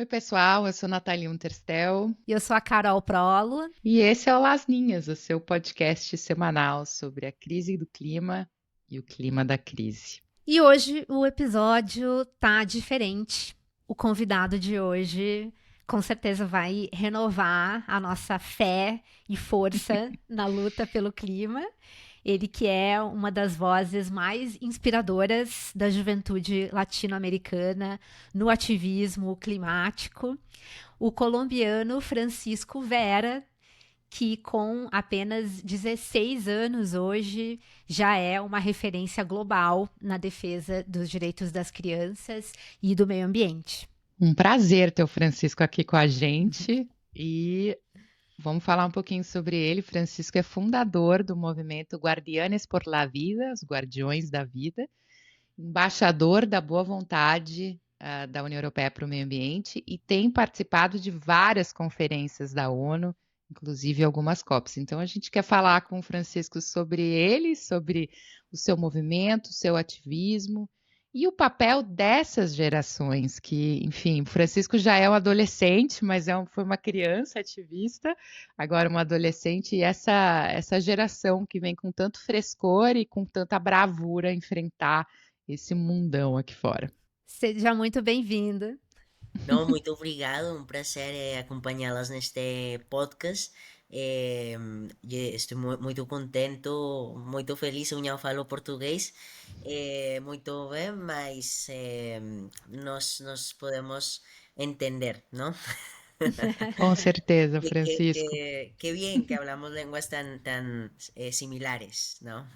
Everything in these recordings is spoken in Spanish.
Oi, pessoal, eu sou Nathalie Unterstel E eu sou a Carol Prolo. e esse é o Las Ninhas, o seu podcast semanal sobre a crise do clima e o clima da crise. E hoje o episódio tá diferente. O convidado de hoje com certeza vai renovar a nossa fé e força na luta pelo clima. Ele que é uma das vozes mais inspiradoras da juventude latino-americana no ativismo climático, o colombiano Francisco Vera, que com apenas 16 anos hoje já é uma referência global na defesa dos direitos das crianças e do meio ambiente. Um prazer ter o Francisco aqui com a gente e vamos falar um pouquinho sobre ele. Francisco é fundador do movimento Guardianes por la Vida, os Guardiões da Vida, embaixador da boa vontade da União Europeia para o Meio Ambiente e tem participado de várias conferências da ONU, inclusive algumas COPs. Então a gente quer falar com o Francisco sobre ele, sobre o seu movimento, o seu ativismo e o papel dessas gerações que, enfim, o Francisco já é um adolescente, mas foi uma criança ativista, agora uma adolescente, e essa geração que vem com tanto frescor e com tanta bravura enfrentar esse mundão aqui fora. Seja muito bem-vindo. No, muito obrigado, un prazer acompañalas neste podcast. Estou muito contento, muito feliz, eu não falo português muito bem, mas nos podemos entender, ¿no? Com certeza, Que, que, Francisco. que bien que hablamos lenguas tan similares, ¿no?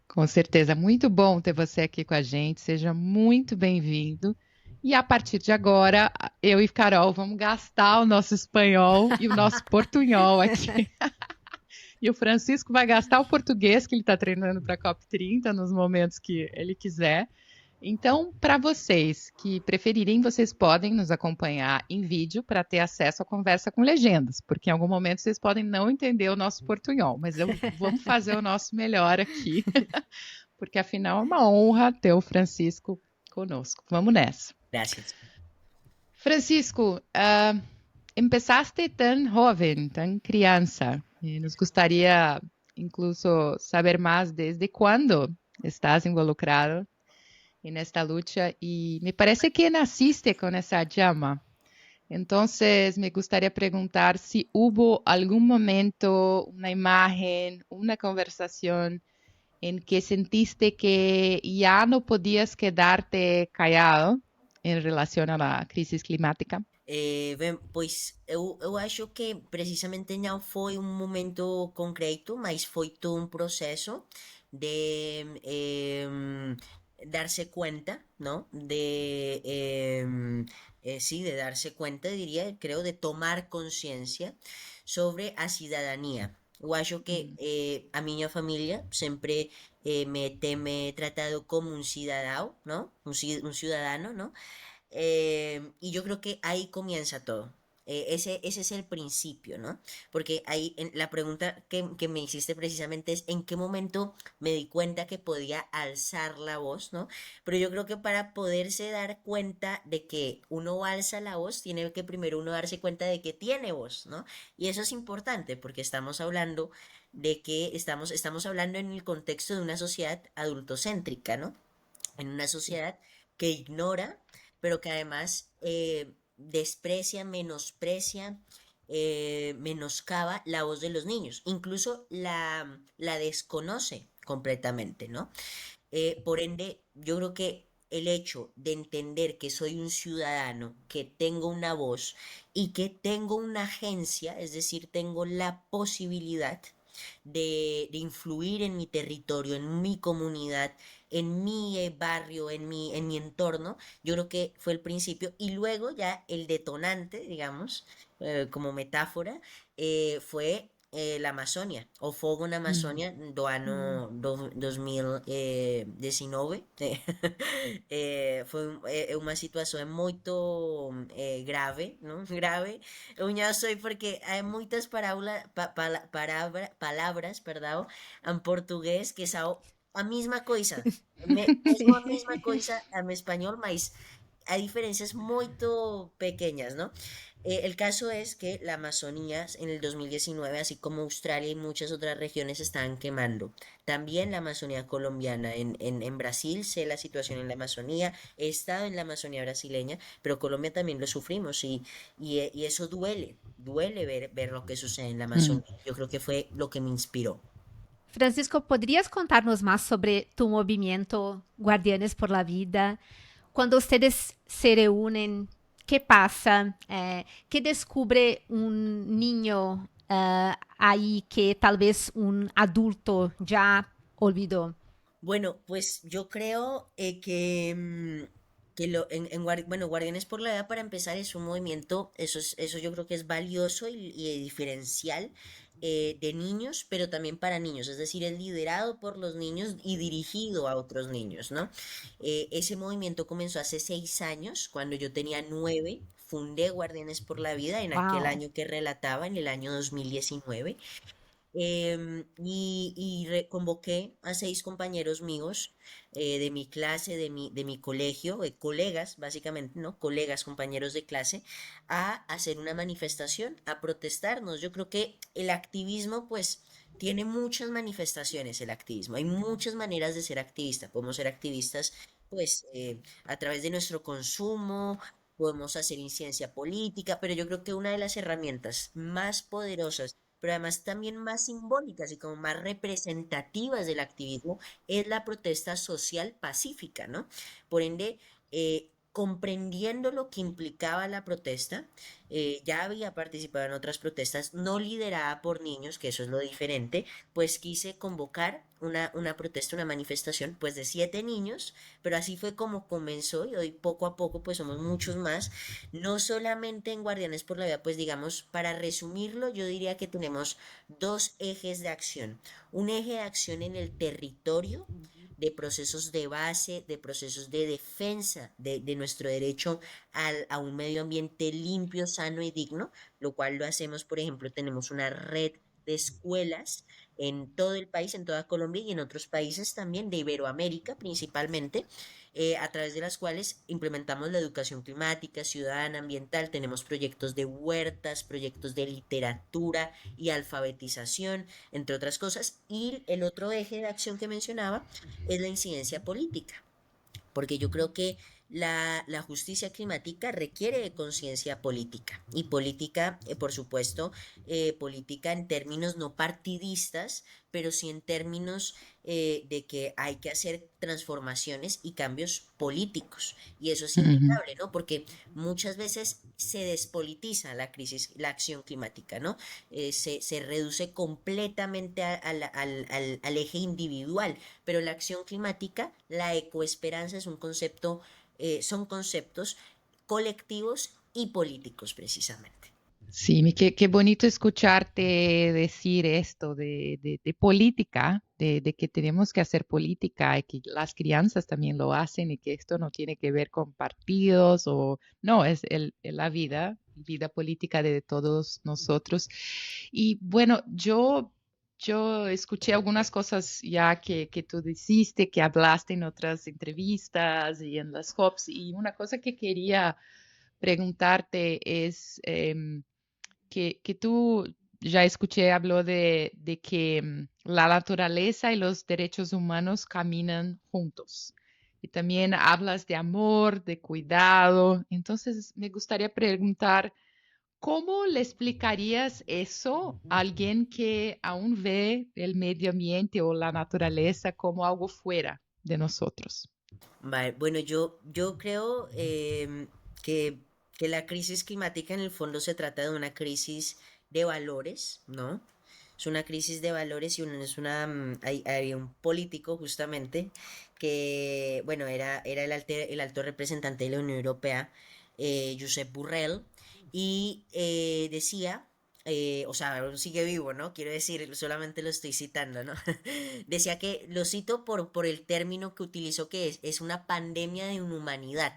Com certeza. Muito bom ter você aqui com a gente. Seja muito bem-vindo. E a partir de agora, eu e Carol vamos gastar o nosso espanhol e o nosso portunhol aqui. E o Francisco vai gastar o português que ele está treinando para a COP30 nos momentos que ele quiser. Então, para vocês que preferirem, vocês podem nos acompanhar em vídeo para ter acesso à conversa com legendas, porque em algum momento vocês podem não entender o nosso portunhol, mas vamos fazer o nosso melhor aqui, porque afinal é uma honra ter o Francisco conosco. Vamos nessa. Gracias. Francisco, empezaste tan joven, tan criança, e nos gostaria incluso saber mais desde quando estás involucrado en esta lucha y me parece que naciste con esa llama. Entonces me gustaría preguntar si hubo algún momento, una imagen, una conversación en que sentiste que ya no podías quedarte callado en relación a la crisis climática. Pois eu acho que precisamente não foi um momento concreto, mas foi todo um processo de darse cuenta, ¿no? Sí, de darse cuenta, diría, creo, de tomar conciencia sobre a ciudadanía. Eu acho que a minha família sempre me tratado como un ciudadano, ¿no? Un ciudadano, ¿no? Y yo creo que ahí comienza todo. Ese es el principio, ¿no? Porque ahí la pregunta que me hiciste precisamente es en qué momento me di cuenta que podía alzar la voz, ¿no? Pero yo creo que para poderse dar cuenta de que uno alza la voz, tiene que primero uno darse cuenta de que tiene voz, ¿no? Y eso es importante porque estamos hablando de que estamos hablando en el contexto de una sociedad adultocéntrica, ¿no? En una sociedad que ignora pero que además desprecia, menosprecia, menoscaba la voz de los niños, incluso la desconoce completamente, ¿no? Por ende, yo creo que el hecho de entender que soy un ciudadano, que tengo una voz y que tengo una agencia, es decir, tengo la posibilidad de influir en mi territorio, en mi comunidad, en mi barrio, en mi entorno, yo creo que fue el principio y luego ya el detonante, digamos, como metáfora, fue la Amazonia, o Fogo na Amazônia do ano 2019. Foi uma situação grave, não? Grave. Eu não sei porque há muitas palavras, perdão, em português que são a mesma coisa. Mesmo a mesma coisa em espanhol, mas hay diferencias muy pequeñas, ¿no? El caso es que la Amazonía en el 2019, así como Australia y muchas otras regiones, se estaban quemando. También la Amazonía colombiana. En Brasil sé la situación en la Amazonía, he estado en la Amazonía brasileña, pero Colombia también lo sufrimos y eso duele, duele ver lo que sucede en la Mm. Amazonía. Yo creo que fue lo que me inspiró. Francisco, ¿podrías contarnos más sobre tu movimiento Guardianes por la Vida? Cuando ustedes se reúnen, ¿qué pasa? ¿Qué descubre un niño ahí que tal vez un adulto ya olvidó? Bueno, pues yo creo que bueno, Guardianes por la Vida para empezar es un movimiento, eso yo creo que es valioso y diferencial de niños, pero también para niños, es decir, es liderado por los niños y dirigido a otros niños, ¿no? Ese movimiento comenzó hace 6 años, cuando yo tenía 9. Fundé Guardianes por la Vida en aquel Wow. año que relataba, en el año 2019. Convoqué a 6 compañeros míos de mi clase, de mi colegio, colegas, básicamente, ¿no? Colegas, compañeros de clase, a hacer una manifestación, a protestarnos. Yo creo que el activismo, pues, tiene muchas manifestaciones, el activismo. Hay muchas maneras de ser activista. Podemos ser activistas, pues, a través de nuestro consumo. Podemos hacer incidencia política, pero yo creo que una de las herramientas más poderosas, pero además también más simbólicas y como más representativas del activismo, es la protesta social pacífica, ¿no? Por ende, comprendiendo lo que implicaba la protesta, ya había participado en otras protestas, no liderada por niños, que eso es lo diferente, pues quise convocar una protesta, una manifestación, pues de 7 niños, pero así fue como comenzó y hoy poco a poco pues somos muchos más, no solamente en Guardianes por la Vida, pues digamos, para resumirlo, yo diría que tenemos dos ejes de acción. Un eje de acción en el territorio, de procesos de base, de procesos de defensa de nuestro derecho a un medio ambiente limpio, sano y digno, lo cual lo hacemos, por ejemplo, tenemos una red de escuelas en todo el país, en toda Colombia y en otros países también de Iberoamérica principalmente, a través de las cuales implementamos la educación climática, ciudadana, ambiental, tenemos proyectos de huertas, proyectos de literatura y alfabetización, entre otras cosas, y el otro eje de acción que mencionaba es la incidencia política, porque yo creo que la justicia climática requiere de conciencia política y política, por supuesto, política en términos no partidistas, pero sí en términos de que hay que hacer transformaciones y cambios políticos. Y eso es Ujú. innegable, ¿no? Porque muchas veces se despolitiza la crisis, la acción climática, ¿no? Se reduce completamente al eje individual, pero la acción climática, la ecoesperanza es un concepto, son conceptos colectivos y políticos precisamente. Sí, qué bonito escucharte decir esto de política, de que tenemos que hacer política y que las crianzas también lo hacen y que esto no tiene que ver con partidos o no, es la vida política de todos nosotros. Y bueno, yo escuché algunas cosas ya que tú dijiste, que hablaste en otras entrevistas y en las COPs, y una cosa que quería preguntarte es que tú ya escuché, habló de que la naturaleza y los derechos humanos caminan juntos. Y también hablas de amor, de cuidado. Entonces, me gustaría preguntar, ¿cómo le explicarías eso a alguien que aún ve el medio ambiente o la naturaleza como algo fuera de nosotros? Vale, bueno, yo creo que, que la crisis climática en el fondo se trata de una crisis de valores, ¿no? Es una crisis de valores y hay un político justamente que, bueno, era el alto representante de la Unión Europea, Josep Borrell, y decía, o sea, sigue vivo, ¿no? Quiero decir, solamente lo estoy citando, ¿no? Decía que, lo cito por el término que utilizó, que es una pandemia de inhumanidad.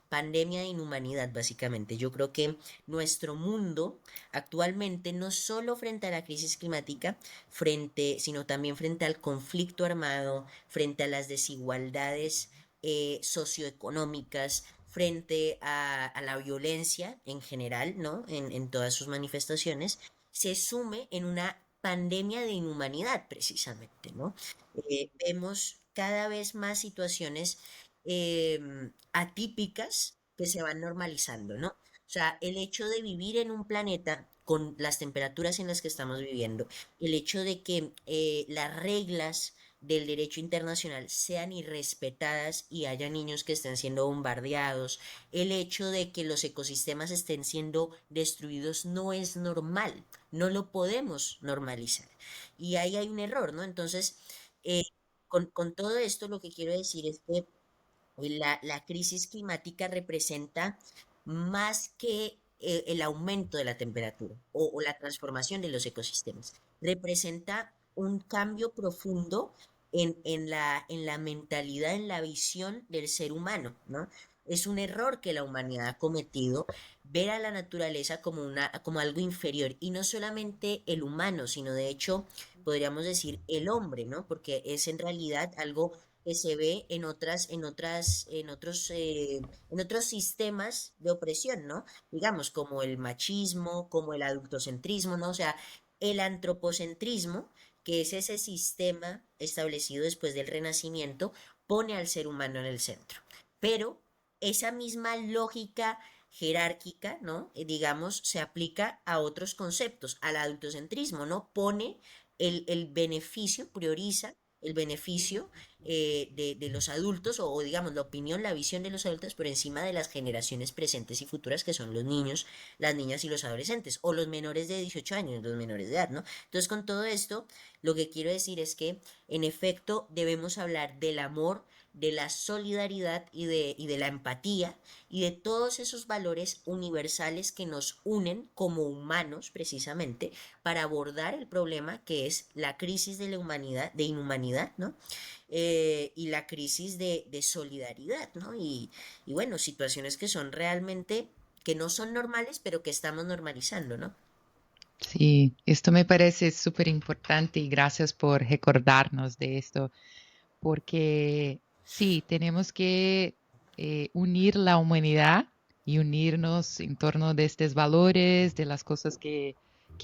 Pandemia de inhumanidad, básicamente. Yo creo que nuestro mundo actualmente, no solo frente a la crisis climática, sino también frente al conflicto armado, frente a las desigualdades socioeconómicas, frente a la violencia en general, ¿no? En todas sus manifestaciones, se sume en una pandemia de inhumanidad, precisamente, ¿no? Vemos cada vez más situaciones atípicas que se van normalizando, ¿no? O sea, el hecho de vivir en un planeta con las temperaturas en las que estamos viviendo, el hecho de que las reglas del derecho internacional sean irrespetadas y haya niños que estén siendo bombardeados, el hecho de que los ecosistemas estén siendo destruidos no es normal, no lo podemos normalizar. Y ahí hay un error, ¿no? Entonces, eh, con todo esto lo que quiero decir es que la crisis climática representa más que el aumento de la temperatura o la transformación de los ecosistemas. Representa un cambio profundo en la mentalidad, en la visión del ser humano, ¿no? Es un error que la humanidad ha cometido ver a la naturaleza como como algo inferior y no solamente el humano, sino de hecho podríamos decir el hombre, ¿no? Porque es en realidad algo que se ve en otros sistemas de opresión, ¿no? Digamos, como el machismo, como el adultocentrismo, ¿no? O sea, el antropocentrismo, que es ese sistema establecido después del Renacimiento, pone al ser humano en el centro. Pero esa misma lógica jerárquica, ¿no? Digamos, se aplica a otros conceptos, al adultocentrismo, ¿no? Pone el beneficio, prioriza el beneficio de los adultos o, digamos la opinión, la visión de los adultos por encima de las generaciones presentes y futuras que son los niños, las niñas y los adolescentes o los menores de 18 años, los menores de edad, ¿no? Entonces con todo esto lo que quiero decir es que en efecto debemos hablar del amor, de la solidaridad y de la empatía y de todos esos valores universales que nos unen como humanos precisamente para abordar el problema que es la crisis de la humanidad, de inhumanidad, ¿no? Y la crisis de solidaridad, ¿no? Y bueno, situaciones que son realmente, que no son normales, pero que estamos normalizando, ¿no? Sí, esto me parece súper importante y gracias por recordarnos de esto, porque sí, tenemos que unir la humanidad y unirnos en torno de estos valores, de las cosas que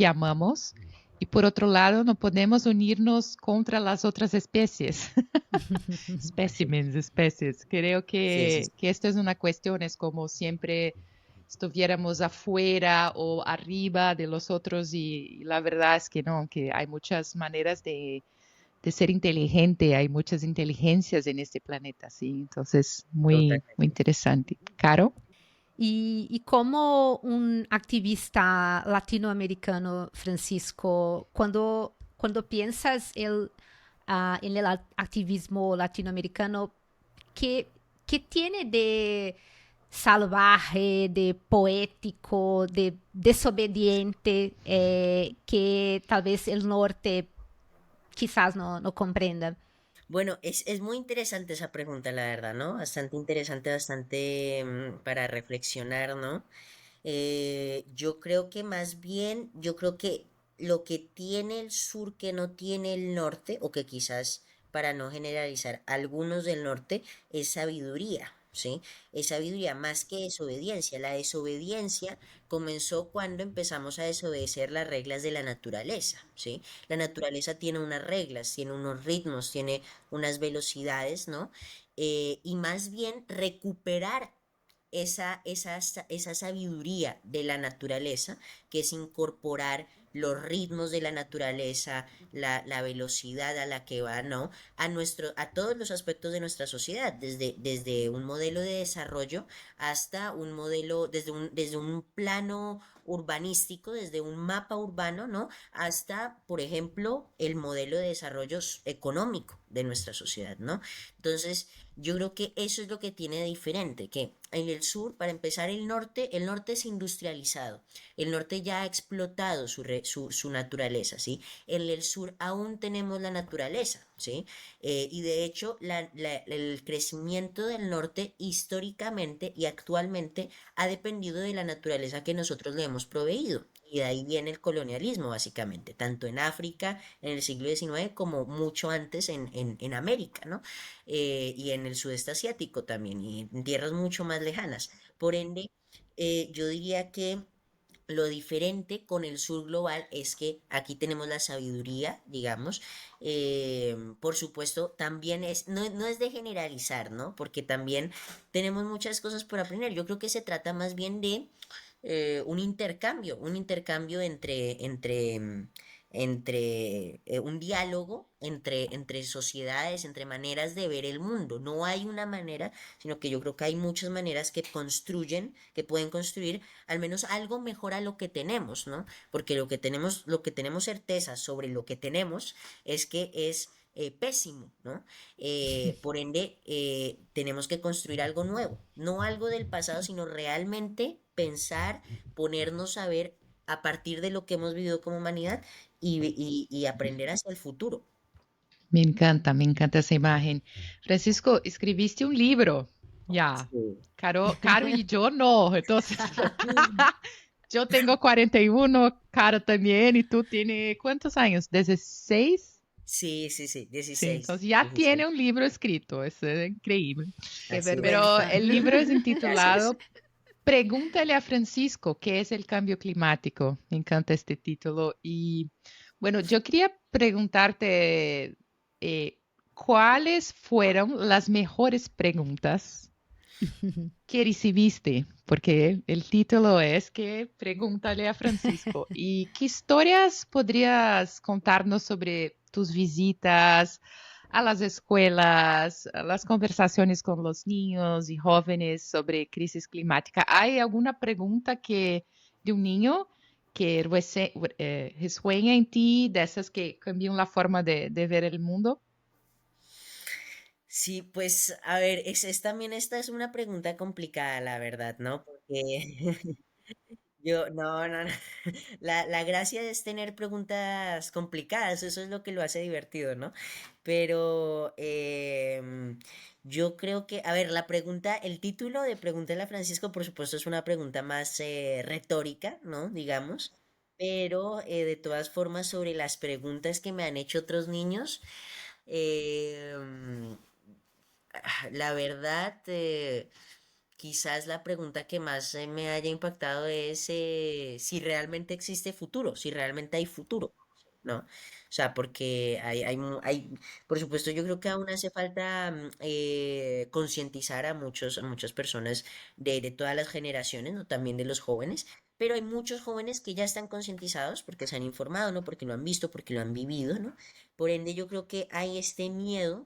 amamos. Y por otro lado, no podemos unirnos contra las otras especies, espécimes, especies. Creo Sí, sí, que esto es una cuestión, es como siempre estuviéramos afuera o arriba de los otros y la verdad es que no, que hay muchas maneras de ser inteligente, hay muchas inteligencias en este planeta, ¿sí? Entonces, muy totalmente. interesante. Caro, Y como un activista latinoamericano, Francisco, cuando piensas en el activismo latinoamericano, ¿qué, qué tiene de salvaje, de poético, de desobediente que tal vez el norte quizás no comprenda? Bueno, es muy interesante esa pregunta, la verdad, ¿no? Bastante interesante, bastante para reflexionar, ¿no? Yo creo que más bien, yo creo que lo que tiene el sur que no tiene el norte, o que quizás, para no generalizar, algunos del norte, es sabiduría, ¿sí? Es sabiduría más que desobediencia. La desobediencia comenzó cuando empezamos a desobedecer las reglas de la naturaleza, ¿sí? La naturaleza tiene unas reglas, tiene unos ritmos, tiene unas velocidades, ¿no? Y más bien recuperar esa sabiduría de la naturaleza, que es incorporar los ritmos de la naturaleza, la velocidad a la que va, ¿no? A todos los aspectos de nuestra sociedad, desde un modelo de desarrollo hasta un modelo, desde un plano urbanístico, desde un mapa urbano, ¿no? Hasta, por ejemplo, el modelo de desarrollo económico de nuestra sociedad, ¿no? Entonces, yo creo que eso es lo que tiene de diferente, que en el sur, para empezar, el norte es industrializado. El norte ya ha explotado su naturaleza, ¿sí? En el sur aún tenemos la naturaleza, ¿sí? Y de hecho, el crecimiento del norte históricamente y actualmente ha dependido de la naturaleza que nosotros le hemos proveído. Y de ahí viene el colonialismo, básicamente, tanto en África en el siglo XIX como mucho antes en América, ¿no? Y en el sudeste asiático también, y en tierras mucho más lejanas. Por ende, yo diría que lo diferente con el sur global es que aquí tenemos la sabiduría, digamos. Por supuesto, también no es de generalizar, ¿no? Porque también tenemos muchas cosas por aprender. Yo creo que se trata más bien de un intercambio entre un diálogo entre sociedades, entre maneras de ver el mundo. No hay una manera, sino que yo creo que hay muchas maneras que construyen, que pueden construir al menos algo mejor a lo que tenemos, ¿no? Porque lo que tenemos certeza sobre lo que tenemos es que es pésimo, ¿no? Por ende, tenemos que construir algo nuevo, no algo del pasado, sino realmente pensar, ponernos a ver a partir de lo que hemos vivido como humanidad y aprender hacia el futuro. Me encanta esa imagen. Francisco, escribiste un libro. Ya. Sí. Caro y yo no. Entonces, yo tengo 41, Caro también, y tú tienes ¿cuántos años? ¿16? Sí, sí, sí, Sí, 16, entonces ya tiene 16. un libro escrito. Eso es increíble. Qué Así es. Pero vergüenza. el libro es Gracias. intitulado Pregúntale a Francisco qué es el cambio climático. Me encanta este título. Y bueno, yo quería preguntarte cuáles fueron las mejores preguntas que recibiste, porque el título es que Pregúntale a Francisco. ¿Y qué historias podrías contarnos sobre tus visitas a las escuelas, a las conversaciones con los niños y jóvenes sobre crisis climática? ¿Hay alguna pregunta que de un niño que resuena en ti, de esas que cambian la forma de ver el mundo? Sí, pues a ver, también esta es una pregunta complicada, la verdad, ¿no? Porque no, no. La gracia es tener preguntas complicadas, eso es lo que lo hace divertido, ¿no? Pero yo creo que, a ver, el título de Pregúntale a Francisco, por supuesto, es una pregunta más retórica, ¿no? Digamos. Pero de todas formas, sobre las preguntas que me han hecho otros niños, em, la verdad, quizás la pregunta que más me haya impactado es si realmente existe futuro, si realmente hay futuro, ¿no? O sea, porque por supuesto, yo creo que aún hace falta concientizar a muchas personas de todas las generaciones, ¿no? También de los jóvenes. Pero hay muchos jóvenes que ya están concientizados porque se han informado, ¿no? Porque lo han visto, porque lo han vivido, ¿no? Por ende, yo creo que hay este miedo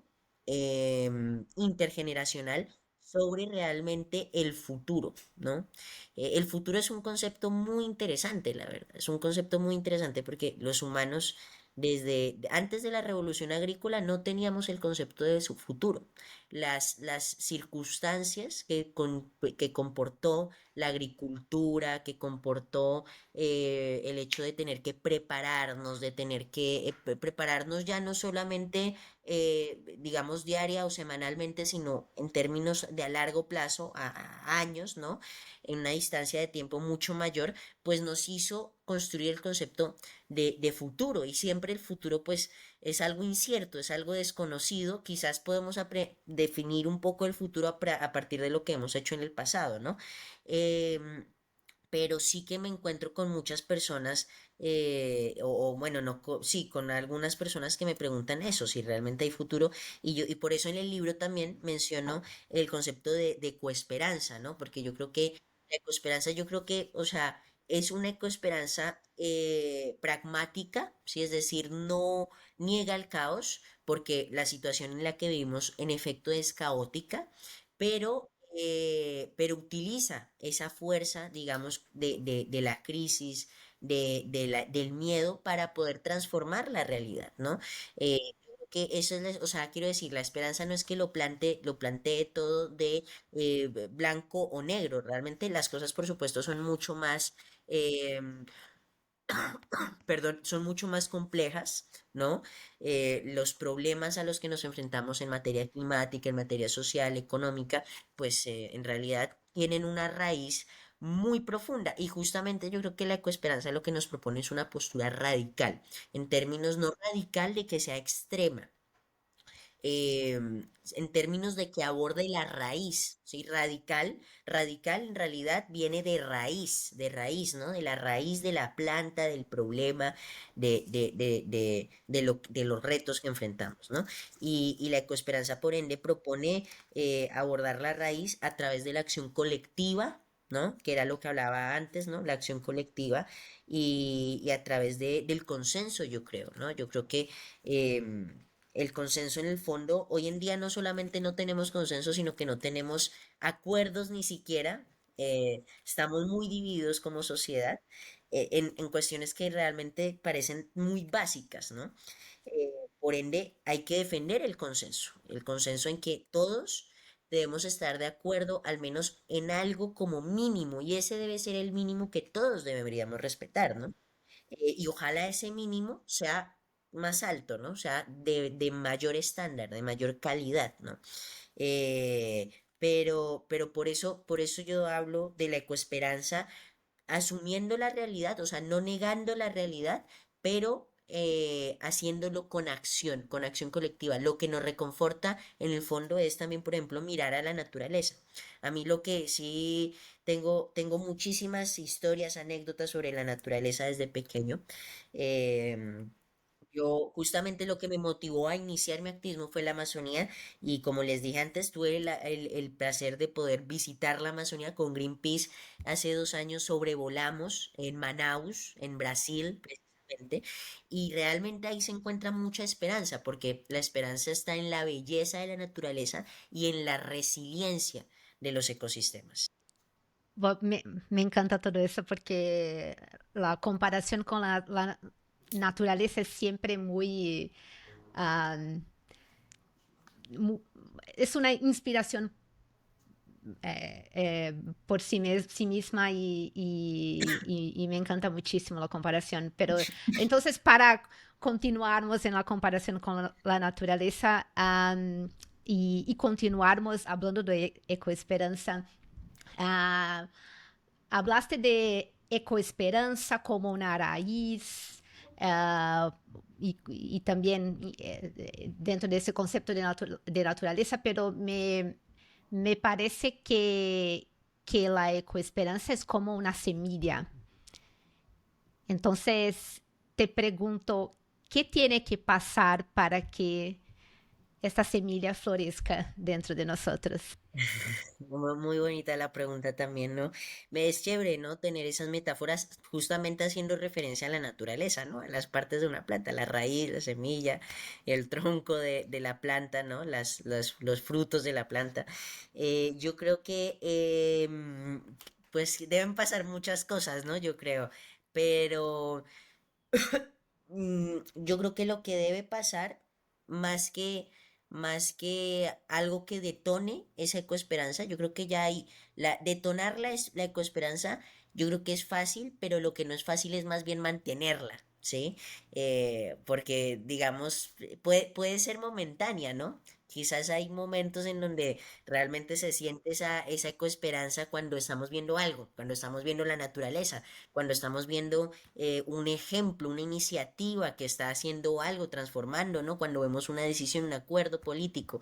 intergeneracional sobre realmente el futuro, ¿no? El futuro es un concepto muy interesante, la verdad. Es un concepto muy interesante porque los humanos, desde antes de la revolución agrícola, no teníamos el concepto de su futuro. Las circunstancias que comportó la agricultura, que comportó el hecho de tener que prepararnos, de tener que prepararnos ya no solamente digamos, diaria o semanalmente, sino en términos de a largo plazo, a años, ¿no? En una distancia de tiempo mucho mayor, pues nos hizo construir el concepto de futuro y siempre el futuro pues es algo incierto, es algo desconocido, quizás podemos definir un poco el futuro a partir de lo que hemos hecho en el pasado, ¿no? Em, pero sí que me encuentro con muchas personas, bueno, no, sí, con algunas personas que me preguntan eso, si realmente hay futuro, y por eso en el libro también menciono el concepto de ecoesperanza, ¿no? Porque yo creo que la ecoesperanza, yo creo que, o sea, es una ecoesperanza pragmática, ¿sí? Es decir, no niega el caos, porque la situación en la que vivimos en efecto es caótica, pero utiliza esa fuerza, digamos, de la crisis, del miedo para poder transformar la realidad, ¿no? Creo que eso es, o sea, quiero decir, la esperanza no es que lo plantee todo de blanco o negro, realmente las cosas, por supuesto, son mucho más, em, perdón, son mucho más complejas, ¿no? Los problemas a los que nos enfrentamos en materia climática, en materia social, económica, pues en realidad tienen una raíz muy profunda y justamente yo creo que la ecoesperanza lo que nos propone es una postura radical, en términos no radical de que sea extrema, en términos de que aborde la raíz, ¿sí? Radical, radical en realidad viene de raíz, ¿no? De la raíz de la planta, del problema, de los retos que enfrentamos, ¿no? Y la ecoesperanza, por ende, propone abordar la raíz a través de la acción colectiva, ¿no? Que era lo que hablaba antes, ¿no? La acción colectiva y a través del consenso, yo creo, ¿no? Yo creo que el consenso en el fondo, hoy en día no solamente no tenemos consenso, sino que no tenemos acuerdos ni siquiera. Estamos muy divididos como sociedad en cuestiones que realmente parecen muy básicas, ¿no? Por ende, hay que defender el consenso en que todos debemos estar de acuerdo al menos en algo como mínimo, y ese debe ser el mínimo que todos deberíamos respetar, ¿no? Y ojalá ese mínimo sea más alto, ¿no? O sea, de mayor estándar, de mayor calidad, ¿no? Eh, pero por eso yo hablo de la ecoesperanza, asumiendo la realidad, o sea, no negando la realidad, pero haciéndolo con acción colectiva. Lo que nos reconforta en el fondo es también, por ejemplo, mirar a la naturaleza. A mí lo que sí tengo muchísimas historias, anécdotas sobre la naturaleza desde pequeño. Em, yo justamente lo que me motivó a iniciar mi activismo fue la Amazonía y como les dije antes, tuve el placer de poder visitar la Amazonía con Greenpeace. Hace 2 años sobrevolamos en Manaus, en Brasil, precisamente, y realmente ahí se encuentra mucha esperanza, porque la esperanza está en la belleza de la naturaleza y en la resiliencia de los ecosistemas. Me encanta todo eso porque la comparación con la naturaleza es siempre muy, ah, mu- es una inspiración por sí misma y me encanta muchísimo la comparación. Pero entonces, para continuarmos en la comparación con la naturaleza y continuarmos hablando de ecoesperanza, ah, hablaste de ecoesperanza como una raíz. Y también dentro de ese concepto de naturaleza, pero me parece que la ecoesperanza es como una semilla. Entonces, te pregunto, ¿qué tiene que pasar para que esta semilla florezca dentro de nosotros? Muy bonita la pregunta también, ¿no? Me es chévere, ¿no? Tener esas metáforas justamente haciendo referencia a la naturaleza, ¿no? A las partes de una planta, la raíz, la semilla, el tronco de la planta, ¿no? Los frutos de la planta. Yo creo que, pues, deben pasar muchas cosas, ¿no? Yo creo, pero yo creo que lo que debe pasar, más que, más que algo que detone esa ecoesperanza, yo creo que ya hay, detonar la ecoesperanza, yo creo que es fácil, pero lo que no es fácil es más bien mantenerla, ¿sí? Porque, digamos, puede ser momentánea, ¿no? Quizás hay momentos en donde realmente se siente esa ecoesperanza cuando estamos viendo algo, cuando estamos viendo la naturaleza, cuando estamos viendo un ejemplo, una iniciativa que está haciendo algo, transformando, ¿no? Cuando vemos una decisión, un acuerdo político.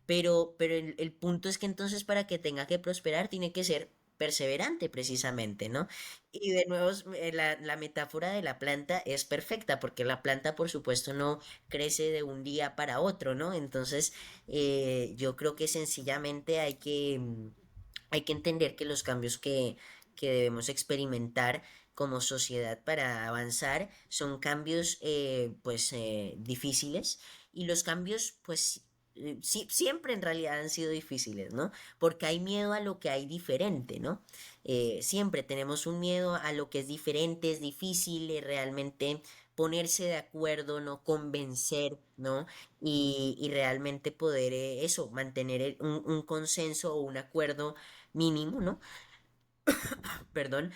Pero el punto es que entonces para que tenga que prosperar tiene que ser perseverante precisamente, ¿no? Y de nuevo la metáfora de la planta es perfecta porque la planta por supuesto no crece de un día para otro, ¿no? Entonces yo creo que sencillamente hay que entender que los cambios que debemos experimentar como sociedad para avanzar son cambios pues difíciles y los cambios pues siempre en realidad han sido difíciles, ¿no? Porque hay miedo a lo que hay diferente, ¿no? Siempre tenemos un miedo a lo que es diferente, es difícil realmente ponerse de acuerdo, ¿no? Convencer, ¿no? Y realmente poder eso, mantener un consenso o un acuerdo mínimo, ¿no? perdón,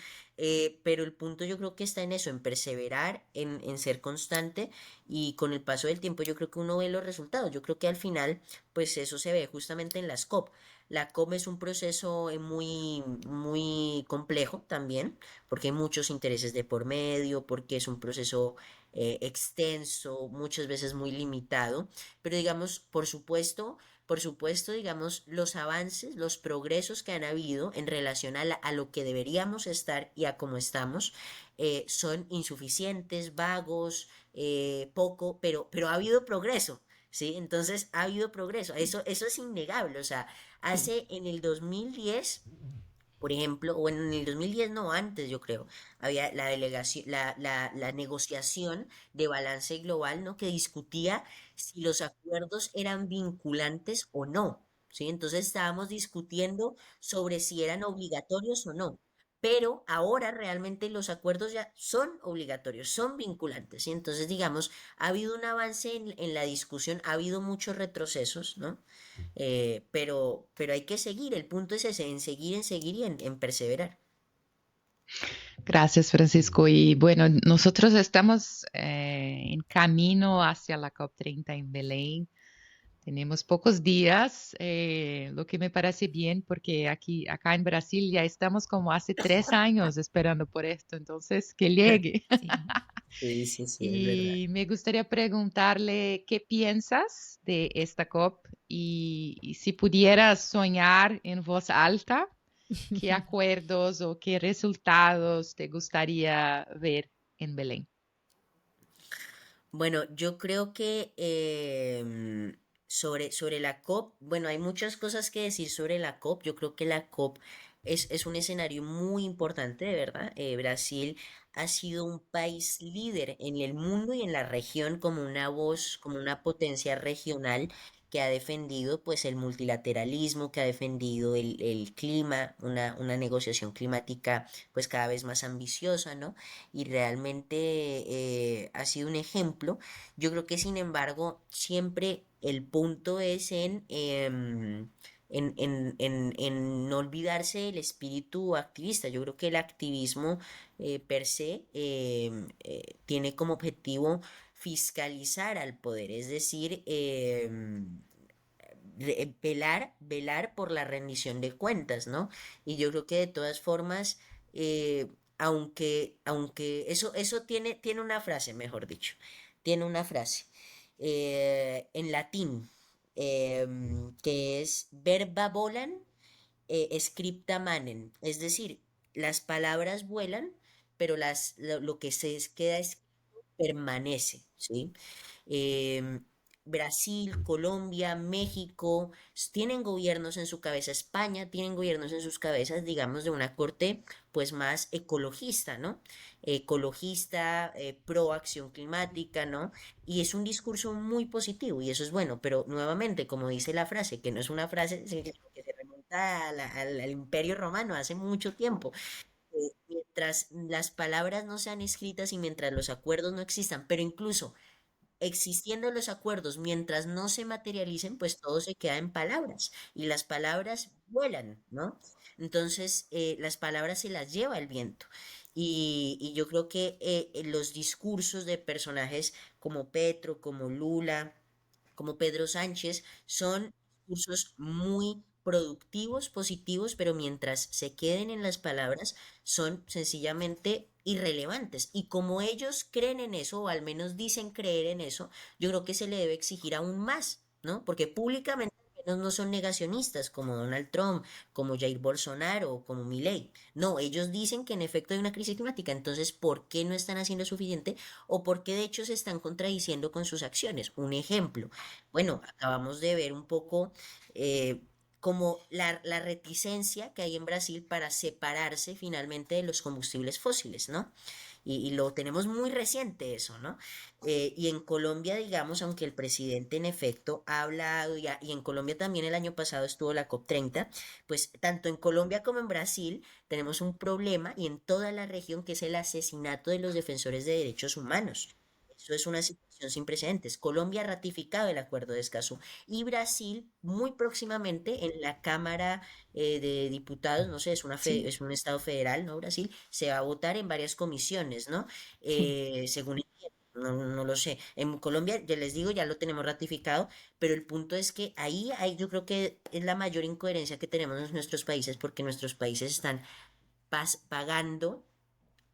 pero el punto yo creo que está en eso, en perseverar, en ser constante y con el paso del tiempo yo creo que uno ve los resultados. Yo creo que al final, pues eso se ve justamente en las COP. La COP es un proceso muy, muy complejo también, porque hay muchos intereses de por medio, porque es un proceso extenso, muchas veces muy limitado, pero digamos, por supuesto, digamos, los avances, los progresos que han habido en relación a lo que deberíamos estar y a cómo estamos son insuficientes, vagos, poco, pero ha habido progreso, ¿sí? Entonces ha habido progreso, eso es innegable, o sea, hace en el 2010 por ejemplo, o en el 2010 no, antes yo creo, había la delegación, la negociación de balance global, ¿no? Que discutía si los acuerdos eran vinculantes o no, ¿sí? Entonces estábamos discutiendo sobre si eran obligatorios o no. Pero ahora realmente los acuerdos ya son obligatorios, son vinculantes, ¿sí? Entonces, digamos, ha habido un avance en la discusión, ha habido muchos retrocesos, ¿no? Pero hay que seguir, el punto es ese, en seguir y en perseverar. Gracias, Francisco. Y bueno, nosotros estamos en camino hacia la COP30 en Belén. Tenemos pocos días, lo que me parece bien porque acá en Brasil ya estamos como hace 3 años esperando por esto, entonces que llegue. Sí. Sí, sí, sí, es verdad. Y me gustaría preguntarle qué piensas de esta COP y si pudieras soñar en voz alta, ¿qué acuerdos o qué resultados te gustaría ver en Belén? Bueno, yo creo que sobre la COP, bueno, hay muchas cosas que decir sobre la COP. Yo creo que la COP es un escenario muy importante, de verdad. Brasil ha sido un país líder en el mundo y en la región como una voz, como una potencia regional que ha defendido pues el multilateralismo, que ha defendido el clima, una negociación climática pues cada vez más ambiciosa, ¿no? Y realmente ha sido un ejemplo. Yo creo que sin embargo siempre el punto es en no olvidarse del espíritu activista. Yo creo que el activismo per se tiene como objetivo fiscalizar al poder, es decir, velar por la rendición de cuentas, ¿no? Y yo creo que de todas formas, aunque eso tiene una frase, mejor dicho, tiene una frase en latín que es verba volan, scripta manen, es decir, las palabras vuelan, pero lo que se queda es permanece, ¿sí? Em, Brasil, Colombia, México tienen gobiernos en su cabeza, España tienen gobiernos en sus cabezas, digamos, de una corte pues más ecologista, ¿no? Ecologista, pro acción climática, ¿no? Y es un discurso muy positivo y eso es bueno, pero nuevamente, como dice la frase, que no es una frase que se remonta al Imperio Romano hace mucho tiempo, mientras las palabras no sean escritas y mientras los acuerdos no existan, pero incluso existiendo los acuerdos, mientras no se materialicen, pues todo se queda en palabras y las palabras vuelan, ¿no? Entonces, las palabras se las lleva el viento. Y yo creo que los discursos de personajes como Petro, como Lula, como Pedro Sánchez, son discursos muy productivos, positivos, pero mientras se queden en las palabras, son sencillamente irrelevantes. Y como ellos creen en eso, o al menos dicen creer en eso, yo creo que se le debe exigir aún más, ¿no? Porque públicamente al menos no son negacionistas como Donald Trump, como Jair Bolsonaro o como Milei. No, ellos dicen que en efecto hay una crisis climática, entonces ¿por qué no están haciendo suficiente o por qué de hecho se están contradiciendo con sus acciones? Un ejemplo, bueno, acabamos de ver un poco como la reticencia que hay en Brasil para separarse finalmente de los combustibles fósiles, ¿no? Y lo tenemos muy reciente eso, ¿no? Y en Colombia, digamos, aunque el presidente en efecto ha hablado, y en Colombia también el año pasado estuvo la COP30, pues tanto en Colombia como en Brasil tenemos un problema y en toda la región que es el asesinato de los defensores de derechos humanos. Eso es una situación sin precedentes. Colombia ha ratificado el acuerdo de Escazú y Brasil muy próximamente en la Cámara de Diputados, no sé, Sí, es un estado federal, ¿no? Brasil, se va a votar en varias comisiones, ¿no? sí, Según entiendo, no lo sé. En Colombia, ya les digo, ya lo tenemos ratificado, pero el punto es que ahí yo creo que es la mayor incoherencia que tenemos en nuestros países porque nuestros países están pagando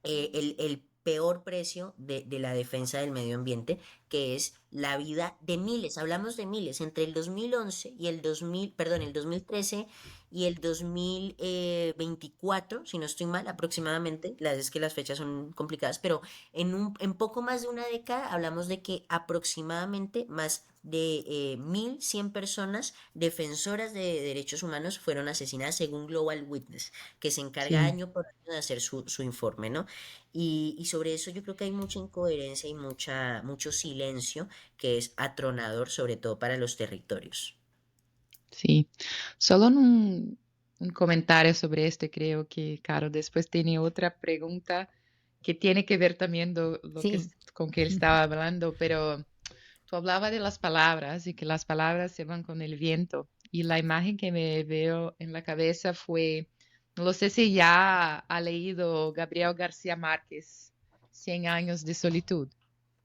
el peor precio de la defensa del medio ambiente, que es la vida de miles, hablamos de miles, entre el 2011 y el 2000, perdón, el 2013 y el 2024, si no estoy mal, aproximadamente, es que las fechas son complicadas, pero en poco más de una década hablamos de que aproximadamente más de 1.100 personas defensoras de derechos humanos fueron asesinadas según Global Witness, que se encarga sí. año por año de hacer su informe, ¿no? Y sobre eso yo creo que hay mucha incoherencia y mucho silencio que es atronador, sobre todo para los territorios. Sí, solo un comentario sobre esto, creo que, Caro, después tiene otra pregunta que tiene que ver también Sí. con que él estaba hablando, pero tú hablabas de las palabras y que las palabras se van con el viento. Y la imagen que me veo en la cabeza fue, no sé si ya ha leído Gabriel García Márquez, Cien años de solitud,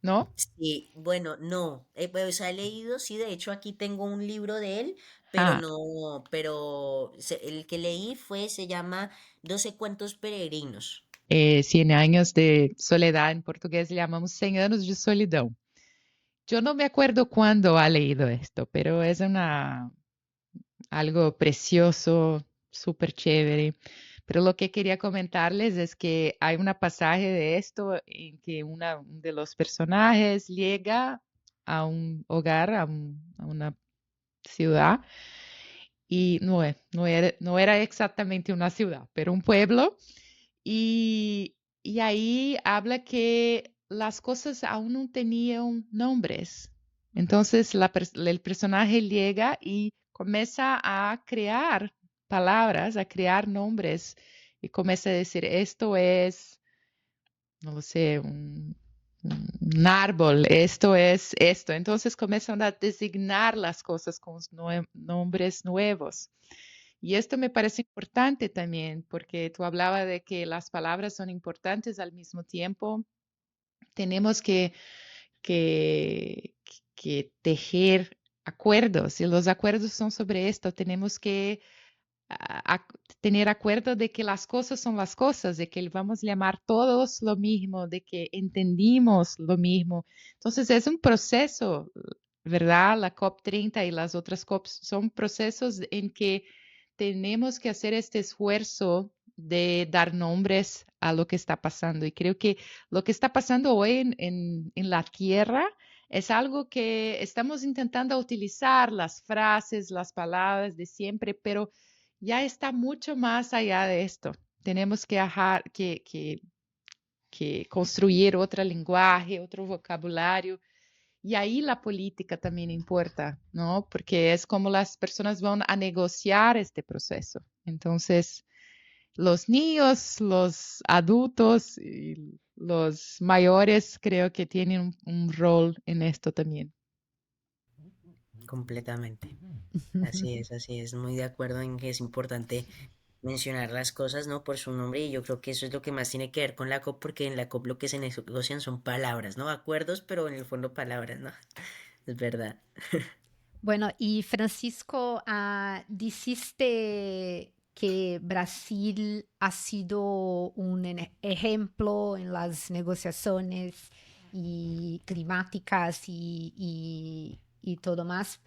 ¿no? Sí, bueno, no, pues he leído, sí, de hecho aquí tengo un libro de él, pero Ah, no, pero el que leí se llama 12 cuentos peregrinos. Cien años de soledad, en portugués le llamamos Cien años de solidão. Yo no me acuerdo cuándo ha leído esto, pero es algo precioso, súper chévere. Pero lo que quería comentarles es que hay una pasaje de esto en que uno de los personajes llega a un hogar, a una ciudad, y no era exactamente una ciudad, pero un pueblo, y ahí habla que las cosas aún no tenían nombres. Entonces el personaje llega y comienza a crear palabras, a crear nombres y comienza a decir, esto es, no lo sé, un árbol, esto es esto. Entonces comienzan a designar las cosas con nombres nuevos. Y esto me parece importante también, porque tú hablabas de que las palabras son importantes al mismo tiempo. Tenemos que, que tejer acuerdos, y los acuerdos son sobre esto. Tenemos que tener acuerdo de que las cosas son las cosas, de que vamos a llamar todos lo mismo, de que entendimos lo mismo. Entonces es un proceso, ¿verdad? La COP30 y las otras COPs son procesos en que tenemos que hacer este esfuerzo de dar nombres a lo que está pasando. Y creo que lo que está pasando hoy en la Tierra es algo que estamos intentando utilizar las frases, las palabras de siempre, pero ya está mucho más allá de esto. Tenemos que construir otro lenguaje, otro vocabulario. Y ahí la política también importa, ¿no? Porque es como las personas van a negociar este proceso. Entonces, los niños, los adultos y los mayores creo que tienen un rol en esto también. Completamente. Así es, muy de acuerdo en que es importante mencionar las cosas, ¿no? Por su nombre y yo creo que eso es lo que más tiene que ver con la COP porque en la COP lo que se negocian son palabras, ¿no? Acuerdos, pero en el fondo palabras, ¿no? Es verdad. Bueno, y Francisco, dijiste que Brasil ha sido un ejemplo en las negociaciones y climáticas y todo más,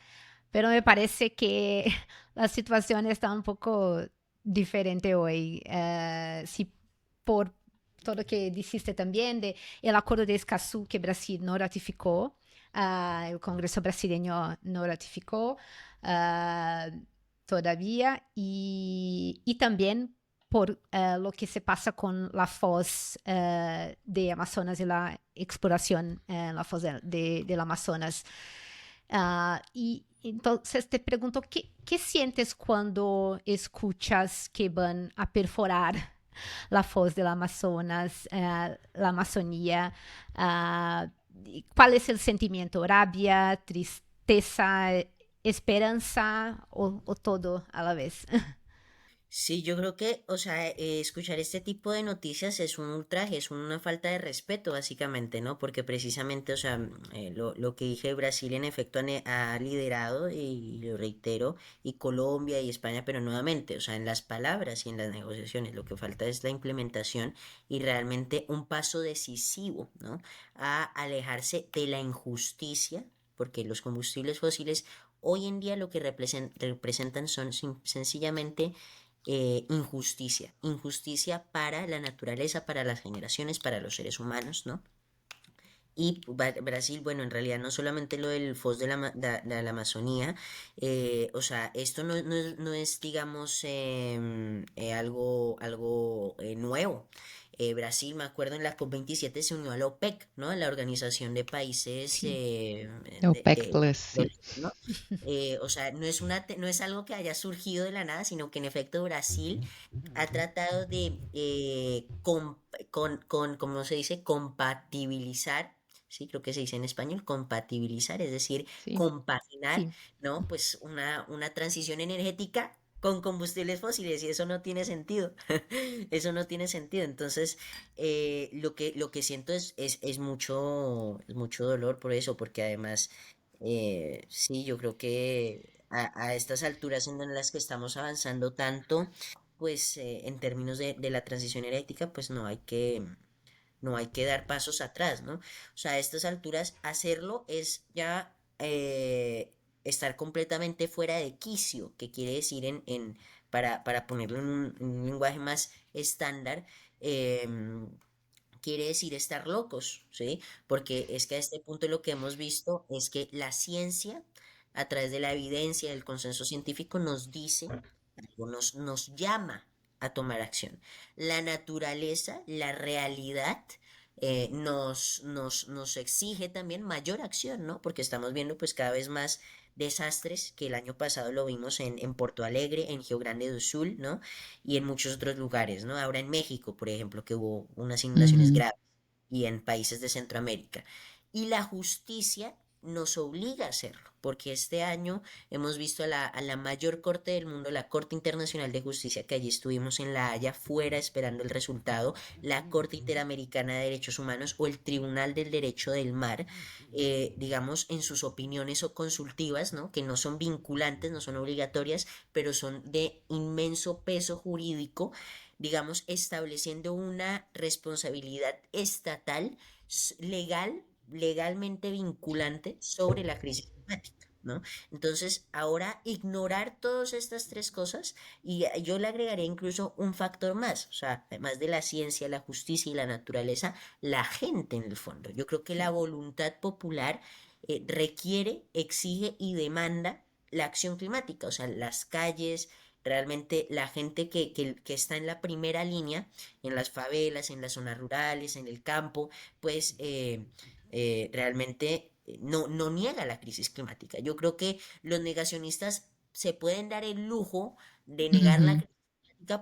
pero me parece que la situación está un poco diferente hoy. Si por todo lo que dijiste también de el acuerdo de Escazú que Brasil no ratificó, el Congreso brasileño no ratificó todavía y también por lo que se pasa con la foz de Amazonas y la exploración en la foz del Amazonas. Y entonces te pregunto, ¿qué sientes cuando escuchas que van a perforar la foz del Amazonas, la Amazonía? ¿Cuál es el sentimiento? ¿Rabia, tristeza, esperanza o todo a la vez? Sí, yo creo que, o sea, escuchar este tipo de noticias es un ultraje, es una falta de respeto, básicamente, ¿no? Porque precisamente, o sea, lo que dije, Brasil en efecto ha liderado, y lo reitero, y Colombia y España, pero nuevamente, o sea, en las palabras y en las negociaciones, lo que falta es la implementación y realmente un paso decisivo, ¿no? A alejarse de la injusticia, porque los combustibles fósiles hoy en día lo que representan son sencillamente injusticia, injusticia para la naturaleza, para las generaciones, para los seres humanos, ¿no? Y Brasil, bueno, en realidad no solamente lo del FOS de la Amazonía, o sea, esto no es digamos, algo nuevo. Brasil, me acuerdo, en la COP27 se unió a la OPEC, ¿no? A la Organización de Países Sí. OPEC Plus, sí. ¿no? O sea, no es algo que haya surgido de la nada, sino que en efecto Brasil ha tratado de, ¿cómo se dice? Compatibilizar, sí, creo que se dice en español, compatibilizar, es decir, Sí. compaginar, Sí. ¿no? Pues una transición energética con combustibles fósiles, y eso no tiene sentido. Eso no tiene sentido. Entonces, lo que siento es mucho dolor por eso, porque además, sí, yo creo que a estas alturas en las que estamos avanzando tanto, pues, en términos de la transición energética, pues no hay que dar pasos atrás, ¿no? O sea, a estas alturas hacerlo es ya, estar completamente fuera de quicio, que quiere decir, para ponerlo en un lenguaje más estándar, em, quiere decir estar locos, ¿sí? Porque es que a este punto lo que hemos visto es que la ciencia, a través de la evidencia, del consenso científico, nos dice, o nos llama a tomar acción. La naturaleza, la realidad, nos exige también mayor acción, ¿no? Porque estamos viendo pues cada vez más desastres, que el año pasado lo vimos en Porto Alegre, en Río Grande do Sul, ¿no? Y en muchos otros lugares, ¿no? Ahora en México, por ejemplo, que hubo unas inundaciones Ujú. graves, y en países de Centroamérica. Y la justicia nos obliga a hacerlo, porque este año hemos visto a la mayor corte del mundo, la Corte Internacional de Justicia, que allí estuvimos en La Haya, fuera esperando el resultado, la Corte Interamericana de Derechos Humanos o el Tribunal del Derecho del Mar, digamos, en sus opiniones o consultivas, ¿no? Que no son vinculantes, no son obligatorias, pero son de inmenso peso jurídico, digamos, estableciendo una responsabilidad estatal, legalmente vinculante sobre la crisis climática, ¿no? Entonces, ahora ignorar todas estas tres cosas, y yo le agregaría incluso un factor más, o sea, además de la ciencia, la justicia y la naturaleza, la gente en el fondo. Yo creo que la voluntad popular, requiere, exige y demanda la acción climática, o sea, las calles, realmente la gente que está en la primera línea, en las favelas, en las zonas rurales, en el campo, pues, realmente, no niega la crisis climática. Yo creo que los negacionistas se pueden dar el lujo de negar la Ujú. crisis climática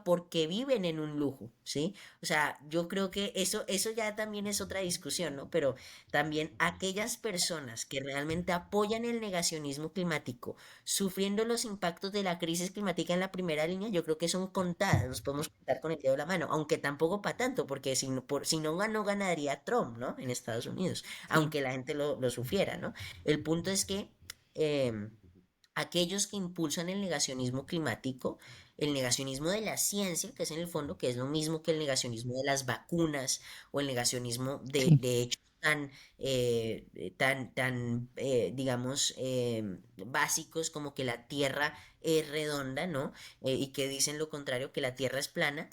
porque viven en un lujo, ¿sí? O sea, yo creo que eso ya también es otra discusión, ¿no? Pero también aquellas personas que realmente apoyan el negacionismo climático, sufriendo los impactos de la crisis climática en la primera línea, yo creo que son contadas, nos podemos contar con el dedo de la mano, aunque tampoco para tanto, porque si no ganó, ganaría Trump, ¿no? En Estados Unidos, Sí. aunque la gente lo sufriera, ¿no? El punto es que, em, aquellos que impulsan el negacionismo climático, el negacionismo de la ciencia, que es en el fondo, que es lo mismo que el negacionismo de las vacunas, o el negacionismo de, Sí. de hechos digamos, básicos, como que la Tierra es redonda, ¿no? Y que dicen lo contrario, que la Tierra es plana,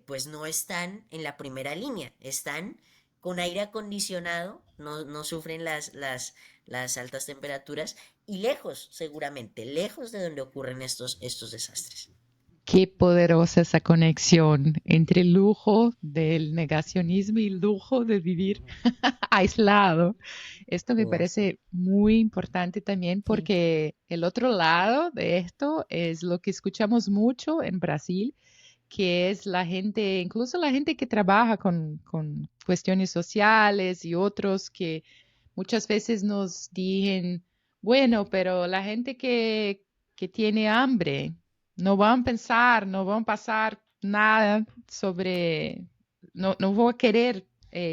pues no están en la primera línea, están con aire acondicionado, no sufren las altas temperaturas, y lejos, seguramente, lejos de donde ocurren estos desastres. Qué poderosa esa conexión entre el lujo del negacionismo y el lujo de vivir aislado. Esto me Así, parece muy importante también Sí. porque el otro lado de esto es lo que escuchamos mucho en Brasil, que es la gente, incluso la gente que trabaja con cuestiones sociales y otros que muchas veces nos dicen, bueno, pero la gente que tiene hambre no van a pensar, no van a pasar nada sobre, no voy a querer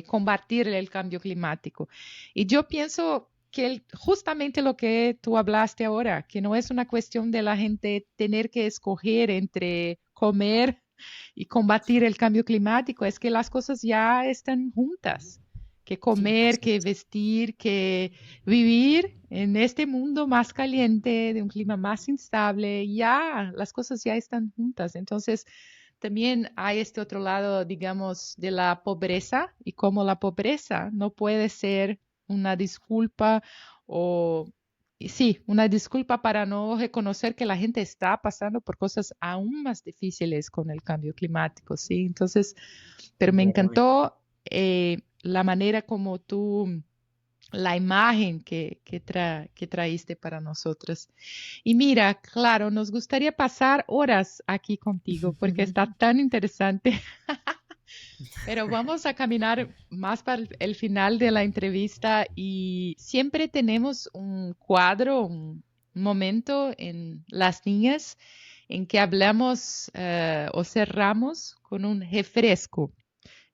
combatir el cambio climático. Y yo pienso que justamente lo que tú hablaste ahora, que no es una cuestión de la gente tener que escoger entre comer y combatir el cambio climático, es que las cosas ya están juntas, que Sí, comer, que vestir, que vivir en este mundo más caliente, de un clima más instable, ya las cosas ya están juntas. Entonces, también hay este otro lado, digamos, de la pobreza y cómo la pobreza no puede ser una disculpa o y sí, una disculpa para no reconocer que la gente está pasando por cosas aún más difíciles con el cambio climático, ¿sí? Entonces, pero me Completamente. encantó la manera como tú, la imagen que traíste para nosotros. Y mira, claro, nos gustaría pasar horas aquí contigo porque está tan interesante. Pero vamos a caminar más para el final de la entrevista y siempre tenemos un cuadro, un momento en Las Niñas en que hablamos o cerramos con un refresco.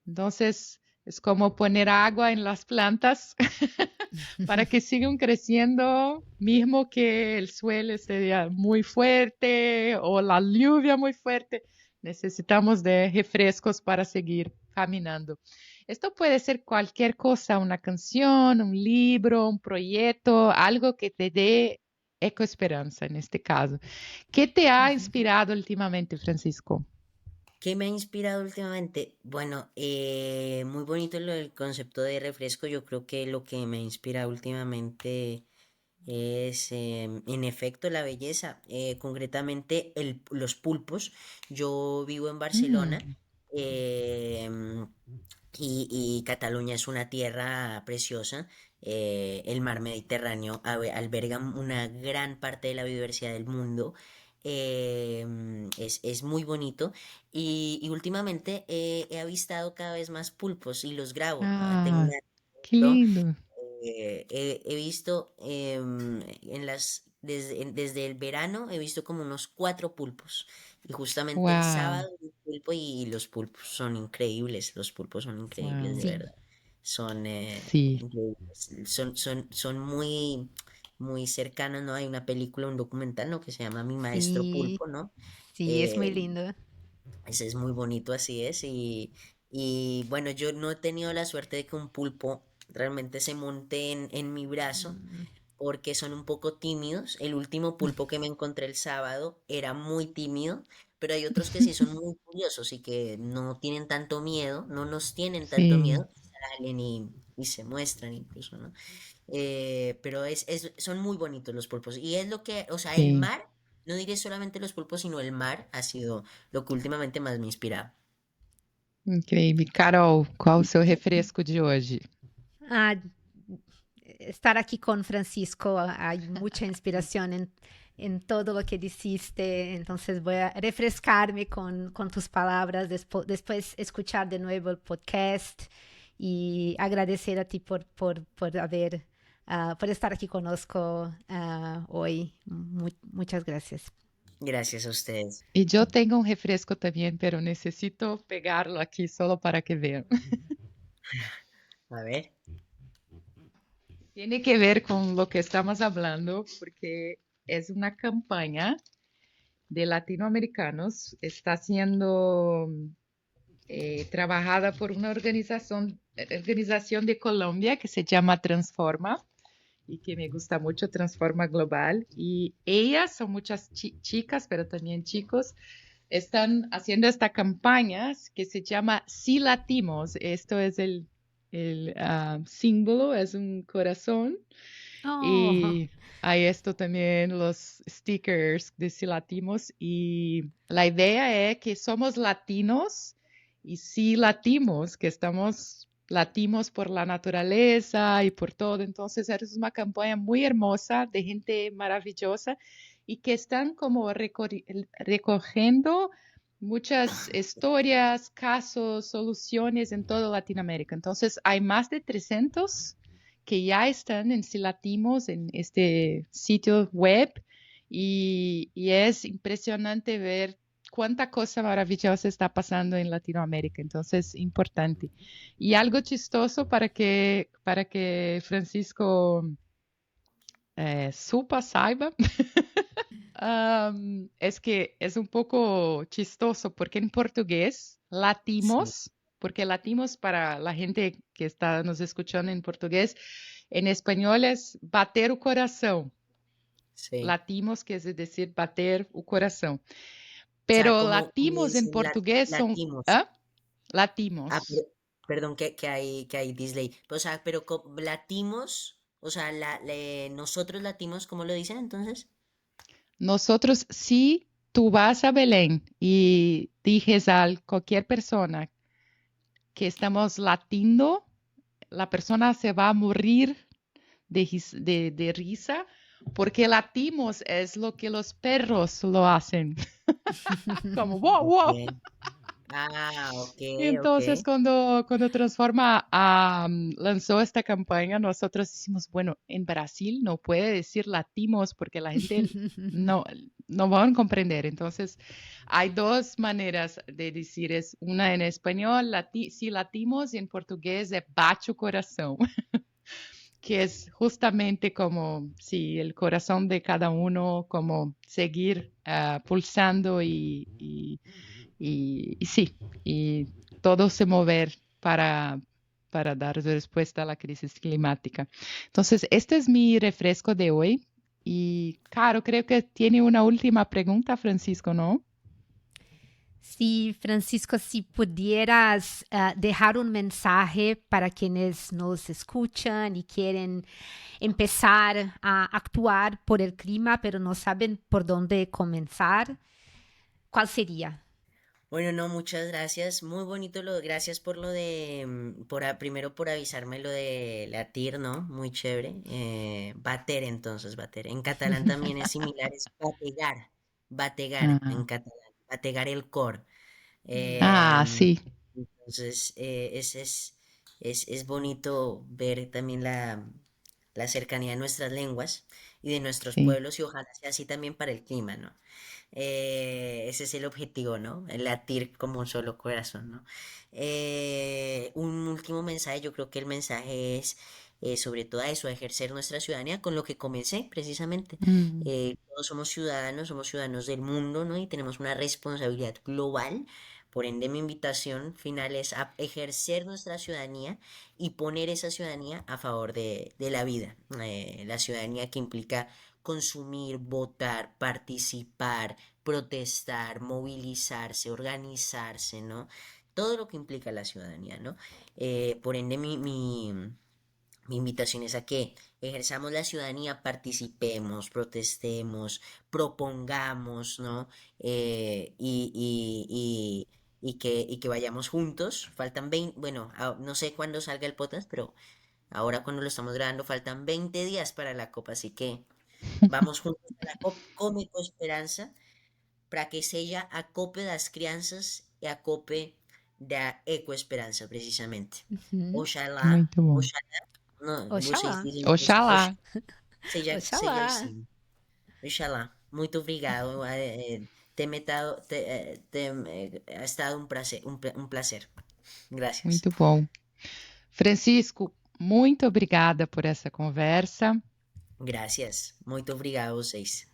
Entonces, es como poner agua en las plantas para que sigan creciendo, mismo que el suelo esté muy fuerte o la lluvia muy fuerte. Necesitamos de refrescos para seguir caminando. Esto puede ser cualquier cosa, una canción, un libro, un proyecto, algo que te dé ecoesperanza en este caso. ¿Qué te ha inspirado últimamente, Francisco? ¿Qué me ha inspirado últimamente? Bueno, muy bonito lo del concepto de refresco. Yo creo que lo que me ha inspirado últimamente es, en efecto, la belleza. Concretamente, los pulpos. Yo vivo en Barcelona. Mm, em, y Cataluña es una tierra preciosa. El mar Mediterráneo alberga una gran parte de la biodiversidad del mundo. Es muy bonito y últimamente he avistado cada vez más pulpos y los grabo. Tengo ah, una qué GoPro. lindo. He visto desde el verano he visto como unos 4 pulpos. Y justamente el Wow, sábado vi un pulpo y los pulpos son increíbles. Los pulpos son increíbles, wow. de sí. verdad. Son Sí, increíbles. Son muy, muy cercanos, ¿no? Hay una película, un documental, ¿no? Que se llama Mi Maestro Sí, Pulpo, ¿no? sí, es muy Eh, lindo. Ese es muy bonito, así es. Y bueno, yo no he tenido la suerte de que un pulpo realmente se monte en mi brazo Mm. porque son un poco tímidos. El último pulpo que me encontré el sábado era muy tímido, pero hay otros que sí son muy curiosos y que no tienen tanto miedo, no nos tienen tanto sí, miedo, salen y se muestran incluso, ¿no? Pero son muy bonitos los pulpos. Y es lo que, o sea, el sí. mar, no diré solamente los pulpos, sino el mar ha sido lo que últimamente más me inspira. Incrível. Carol, qual o seu refresco de hoje? Ah, estar aquí con Francisco, hay mucha inspiración en todo lo que dijiste, entonces voy a refrescarme con tus palabras, después escuchar de nuevo el podcast y agradecer a ti por haber, por estar aquí conozco hoy. Muchas gracias. Gracias a ustedes. E eu tenho um refresco também, pero necessito pegarlo aqui solo para que vean. A ver. Tiene que ver con lo que estamos hablando, porque es una campaña de latinoamericanos. Está siendo trabajada por una organización de Colombia que se llama Transforma y que me gusta mucho, Transforma Global. Y ellas son muchas chicas, pero también chicos, están haciendo esta campaña que se llama Si Latimos. Esto es el símbolo, es un corazón. Oh, Y hay esto también, los stickers de Si Latimos. Y la idea es que somos latinos y si latimos, que estamos latimos por la naturaleza y por todo. Entonces es una campaña muy hermosa de gente maravillosa y que están como recogiendo muchas historias, casos, soluciones en toda Latinoamérica. Entonces, hay más de 300 que ya están en Silatimos, en este sitio web, y es impresionante ver cuánta cosa maravillosa está pasando en Latinoamérica. Entonces, importante. Y algo chistoso para que Francisco saiba, es que es un poco chistoso porque en portugués Sí, latimos, porque latimos para la gente que está nos escuchando en portugués, en español es bater o coração. sí. Latimos quer dizer bater o coração. O sea, Pero como latimos en dicen portugués son... latimos. ¿Ah? Ah, Latimos. perdón que hay delay. O sea, pero latimos, o sea, nosotros latimos, ¿cómo lo dicen entonces? Nosotros, si tú vas a Belén y dices a cualquier persona que estamos latindo, la persona se va a morir de risa porque latimos es lo que los perros lo hacen, como wow, wow. Ok. Ah, ok, Y ok. entonces cuando Transforma lanzó esta campaña, nosotros decimos, bueno, en Brasil no puede decir latimos porque la gente no, no van a comprender. Entonces, hay dos maneras de decir, es una en español, si latimos, y en portugués es bate o coração, que es justamente como si el corazón de cada uno, como seguir pulsando y sí, y todo se mover para dar respuesta a la crisis climática. Entonces, este es mi refresco de hoy. Y claro, creo que tiene una última pregunta, Francisco, ¿no? Sí, Francisco, si pudieras dejar un mensaje para quienes nos escuchan y quieren empezar a actuar por el clima, pero no saben por dónde comenzar, ¿cuál sería? Bueno, no, muchas gracias. Muy bonito gracias por lo de, primero por avisarme lo de latir, ¿no? Muy chévere. Bater entonces, bater. En catalán también es similar, es bategar en Ah, catalán, bategar el cor. ah, Em, sí, entonces, es bonito ver también la cercanía de nuestras lenguas y de nuestros sí. pueblos y ojalá sea así también para el clima, ¿no? Ese es el objetivo, ¿no? El latir como un solo corazón, ¿no? Un último mensaje, yo creo que el mensaje es sobre todo a eso, a ejercer nuestra ciudadanía con lo que comencé precisamente. Mm, Todos somos ciudadanos del mundo, ¿no? Y tenemos una responsabilidad global. Por ende, mi invitación final es a ejercer nuestra ciudadanía y poner esa ciudadanía a favor de la vida. La ciudadanía que implica consumir, votar, participar, protestar, movilizarse, organizarse, ¿no? Todo lo que implica la ciudadanía, ¿no? Por ende, mi invitación es a que ejerzamos la ciudadanía, participemos, protestemos, propongamos, ¿no? Y que vayamos juntos. Faltan 20, bueno, no sé cuándo salga el podcast, pero ahora cuando lo estamos grabando faltan 20 días para la copa, así que vamos juntos a la COP com Ecoesperança para que seja a COP das crianças e a COP da Ecoesperança, precisamente. Uhum. Oxalá, muito bom. oxalá, não, vocês Oxalá, dizem isso, Oxalá. seja oxalá. assim. Oxalá. Muito obrigado. Ha estado un placer. Gracias. Muito bom. Francisco, muito obrigada por essa conversa. Gracias. Muito obrigado a vocês.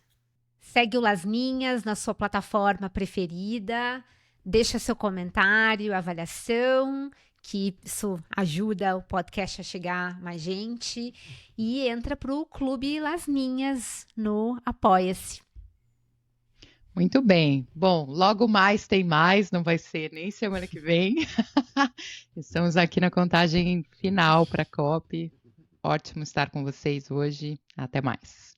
Segue o Lasminhas na sua plataforma preferida, deixa seu comentário, avaliação, que isso ajuda o podcast a chegar mais gente, e entra para o Clube Lasminhas no Apoia-se. Muito bem. Bom, logo mais tem mais, não vai ser nem semana que vem. Estamos aqui na contagem final para a COP. Ótimo estar com vocês hoje. Até mais.